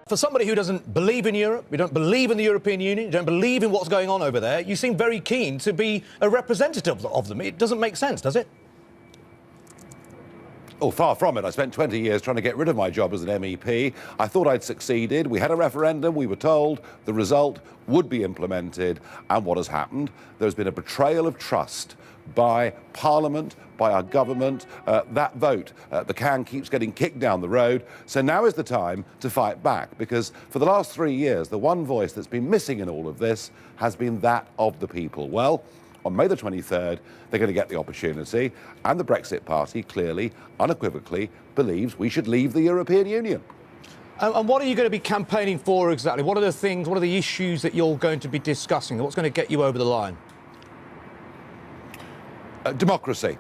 For somebody who doesn't believe in Europe, you don't believe in the European Union, you don't believe in what's going on over there, you seem very keen to be a representative of them. It doesn't make sense, does it? Oh, far from it. I spent 20 years trying to get rid of my job as an MEP. I thought I'd succeeded. We had a referendum. We were told the result would be implemented. And what has happened? There's been a betrayal of trust by Parliament, by our government. That vote, the can keeps getting kicked down the road. So now is the time to fight back, because for the last 3 years, the one voice that's been missing in all of this has been that of the people. Well, on May the 23rd, they're going to get the opportunity, and the Brexit Party clearly, unequivocally, believes we should leave the European Union. And what are you going to be campaigning for exactly? What are the things, what are the issues that you're going to be discussing? What's going to get you over the line? Democracy.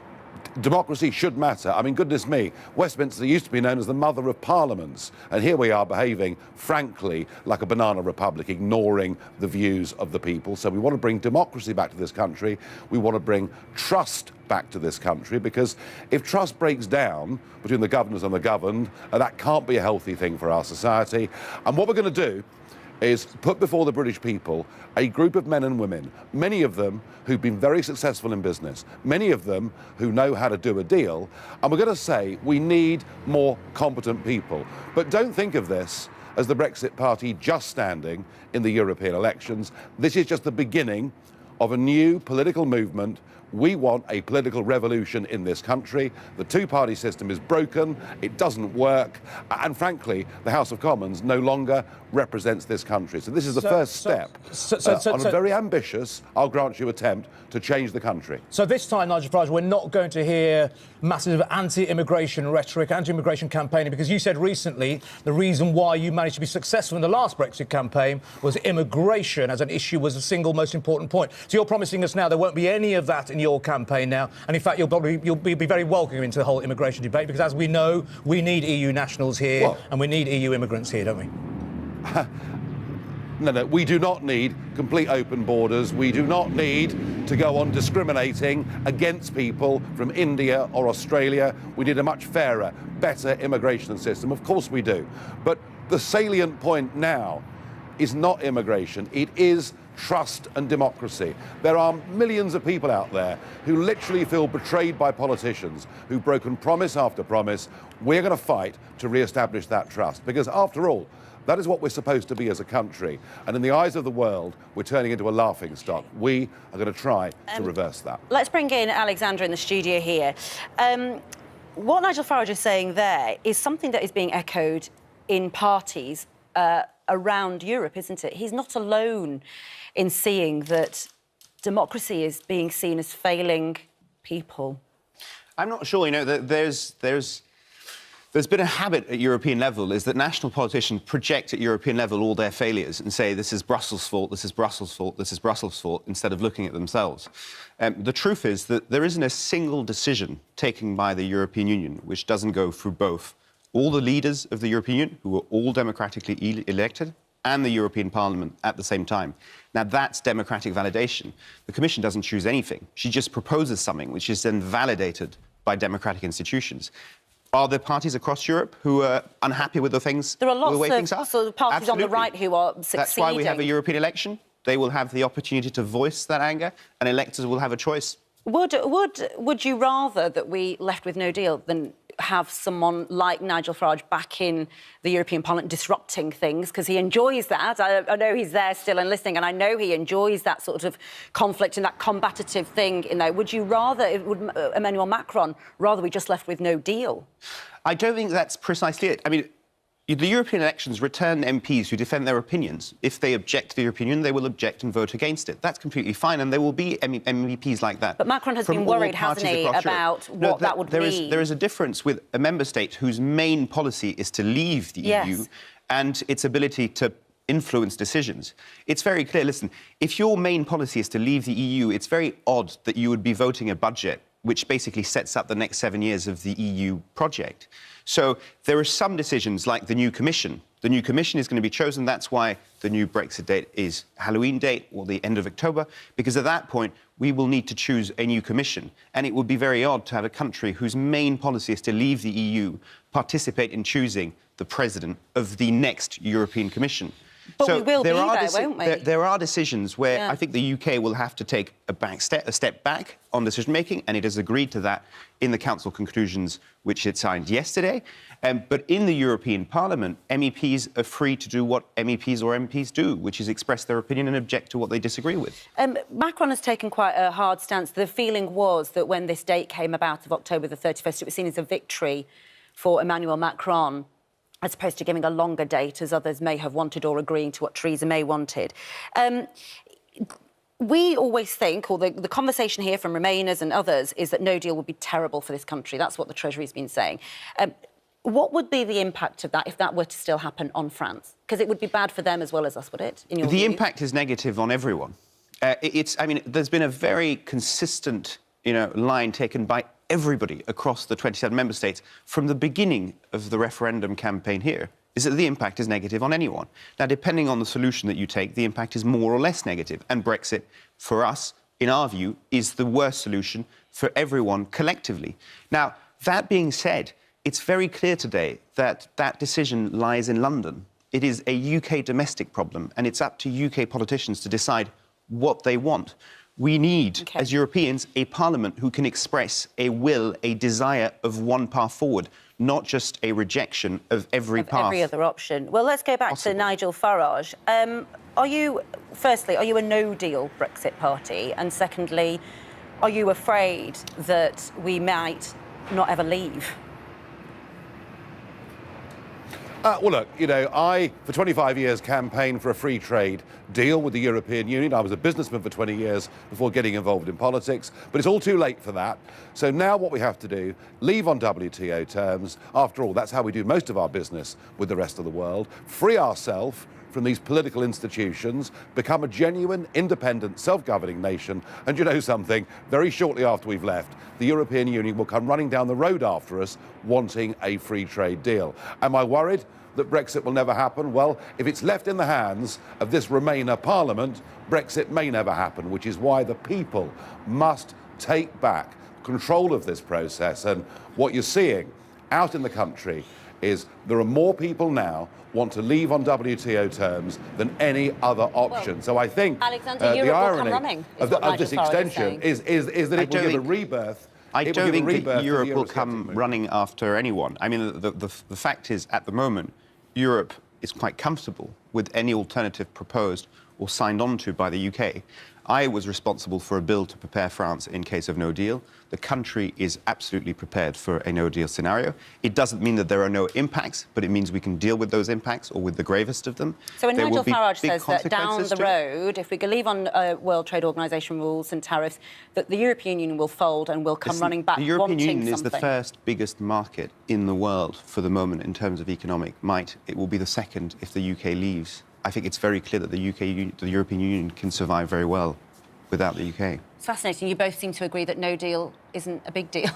Democracy should matter. I mean, goodness me, Westminster used to be known as the mother of parliaments, and here we are behaving, frankly, like a banana republic, ignoring the views of the people. So we want to bring democracy back to this country. We want to bring trust back to this country, because if trust breaks down between the governors and the governed, that can't be a healthy thing for our society. And what we're going to do is put before the British people a group of men and women, many of them who've been very successful in business, many of them who know how to do a deal, and we're going to say we need more competent people. But don't think of this as the Brexit Party just standing in the European elections. This is just the beginning of a new political movement. We want a political revolution in this country. The two-party system is broken, it doesn't work, and frankly, the House of Commons no longer represents this country. So this is the first step on a very ambitious, I'll grant you, attempt to change the country. So this time, Nigel Farage, we're not going to hear massive anti-immigration rhetoric, anti-immigration campaigning, because you said recently the reason why you managed to be successful in the last Brexit campaign was immigration as an issue was the single most important point. So you're promising us now there won't be any of that in your campaign now, and in fact you'll be very welcome into the whole immigration debate, because as we know, we need EU nationals here and we need EU immigrants here, don't we? No, we do not need complete open borders. We do not need to go on discriminating against people from India or Australia. We need a much fairer, better immigration system. Of course we do. But the salient point now is not immigration. It is trust and democracy. There are millions of people out there who literally feel betrayed by politicians, who've broken promise after promise. We're going to fight to re-establish that trust, because after all, that is what we're supposed to be as a country. And in the eyes of the world, we're turning into a laughingstock. We are going to try to reverse that. Let's bring in Alexandra in the studio here. What Nigel Farage is saying there is something that is being echoed in parties around Europe, isn't it? He's not alone in seeing that democracy is being seen as failing people. I'm not sure, you know, that there's been a habit at European level is that national politicians project at European level all their failures and say this is Brussels' fault, this is Brussels' fault, this is Brussels' fault, instead of looking at themselves. The truth is that there isn't a single decision taken by the European Union which doesn't go through both all the leaders of the European Union, who are all democratically elected, and the European Parliament at the same time. Now, that's democratic validation. The Commission doesn't choose anything. She just proposes something which is then validated by democratic institutions. Are there parties across Europe who are unhappy with the way things are? There are lots of sort of parties on the right who are succeeding. That's why we have a European election. They will have the opportunity to voice that anger, and electors will have a choice. Would you rather that we left with no deal than have someone like Nigel Farage back in the European Parliament disrupting things, because he enjoys that? I know he's there still and listening, and I know he enjoys that sort of conflict and that combative thing in there. Would Emmanuel Macron rather we just left with no deal? I don't think that's precisely it. I mean, the European elections return MPs who defend their opinions. If they object to the European Union, they will object and vote against it. That's completely fine, and there will be MEPs like that. But Macron has been worried, hasn't he, about what that would mean? There is a difference with a member state whose main policy is to leave the EU and its ability to influence decisions. It's very clear, listen, if your main policy is to leave the EU, it's very odd that you would be voting a budget which basically sets up the next 7 years of the EU project. So there are some decisions, like the new Commission. The new Commission is going to be chosen. That's why the new Brexit date is Halloween date, or the end of October, because at that point, we will need to choose a new Commission. And it would be very odd to have a country whose main policy is to leave the EU participate in choosing the president of the next European Commission. But so we will be there, won't we? There are decisions where I think the UK will have to take a step back on decision-making, and it has agreed to that in the Council conclusions, which it signed yesterday. But in the European Parliament, MEPs are free to do what MEPs or MPs do, which is express their opinion and object to what they disagree with. Macron has taken quite a hard stance. The feeling was that when this date came about of October the 31st, it was seen as a victory for Emmanuel Macron, as opposed to giving a longer date, as others may have wanted, or agreeing to what Theresa May wanted. We always think, or the conversation here from Remainers and others, is that no deal would be terrible for this country. That's what the Treasury's been saying. What would be the impact of that if that were to still happen on France? Because it would be bad for them as well as us, would it? In your view? Impact is negative on everyone. I mean, there's been a very consistent, line taken by everybody across the 27 member states from the beginning of the referendum campaign here, is that the impact is negative on anyone. Now, depending on the solution that you take, the impact is more or less negative. And Brexit, for us, in our view, is the worst solution for everyone collectively. Now, that being said, it's very clear today that that decision lies in London. It is a UK domestic problem, and it's up to UK politicians to decide what they want. We need, as Europeans, a parliament who can express a will, a desire of one path forward, not just a rejection of every path. Every other option. Well, let's go back to Nigel Farage. Firstly, are you a no-deal Brexit party? And secondly, are you afraid that we might not ever leave? Well, look, I, for 25 years, campaigned for a free trade deal with the European Union. I was a businessman for 20 years before getting involved in politics, but it's all too late for that. So now what we have to do, leave on WTO terms. After all, that's how we do most of our business with the rest of the world. Free ourselves from these political institutions, become a genuine, independent, self-governing nation. And you know something? Very shortly after we've left, the European Union will come running down the road after us, wanting a free trade deal. Am I worried that Brexit will never happen? Well, if it's left in the hands of this Remainer Parliament, Brexit may never happen, which is why the people must take back control of this process. And what you're seeing out in the country is there are more people now want to leave on WTO terms than any other option. Well, so I think the irony of this extension is that it will give a rebirth. I don't think that Europe will come running after anyone. I mean, the fact is, at the moment, Europe is quite comfortable with any alternative proposed or signed on to by the UK. I was responsible for a bill to prepare France in case of no deal. The country is absolutely prepared for a no-deal scenario. It doesn't mean that there are no impacts, but it means we can deal with those impacts, or with the gravest of them. So when Nigel Farage says that down the road, if we can leave on World Trade Organisation rules and tariffs, that the European Union will fold and will come running back wanting something. The European Union is the first biggest market in the world for the moment in terms of economic might. It will be the second if the UK leaves. I think it's very clear that the European Union can survive very well without the UK. It's fascinating. You both seem to agree that no deal isn't a big deal.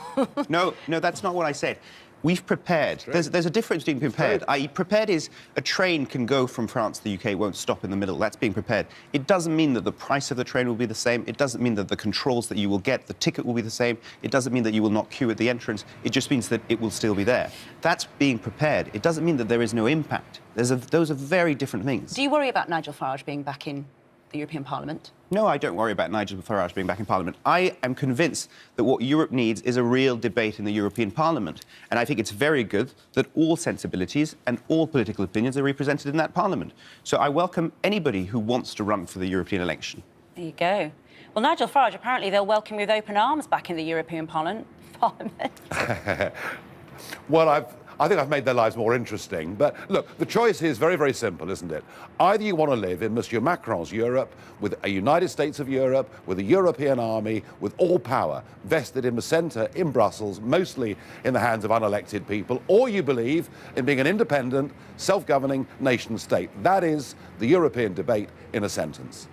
No, that's not what I said. We've prepared. There's a difference between prepared. Prepared is a train can go from France to the UK, won't stop in the middle. That's being prepared. It doesn't mean that the price of the train will be the same. It doesn't mean that the controls that you will get, the ticket will be the same. It doesn't mean that you will not queue at the entrance. It just means that it will still be there. That's being prepared. It doesn't mean that there is no impact. Those are very different things. Do you worry about Nigel Farage being back in the European Parliament? No, I don't worry about Nigel Farage being back in Parliament. I am convinced that what Europe needs is a real debate in the European Parliament. And I think it's very good that all sensibilities and all political opinions are represented in that Parliament. So I welcome anybody who wants to run for the European election. There you go. Well, Nigel Farage, apparently they'll welcome you with open arms back in the European Parliament. Well, I think I've made their lives more interesting. But look, the choice is very, very simple, isn't it? Either you want to live in Monsieur Macron's Europe, with a United States of Europe, with a European army, with all power vested in the centre, in Brussels, mostly in the hands of unelected people, or you believe in being an independent, self-governing nation state. That is the European debate in a sentence.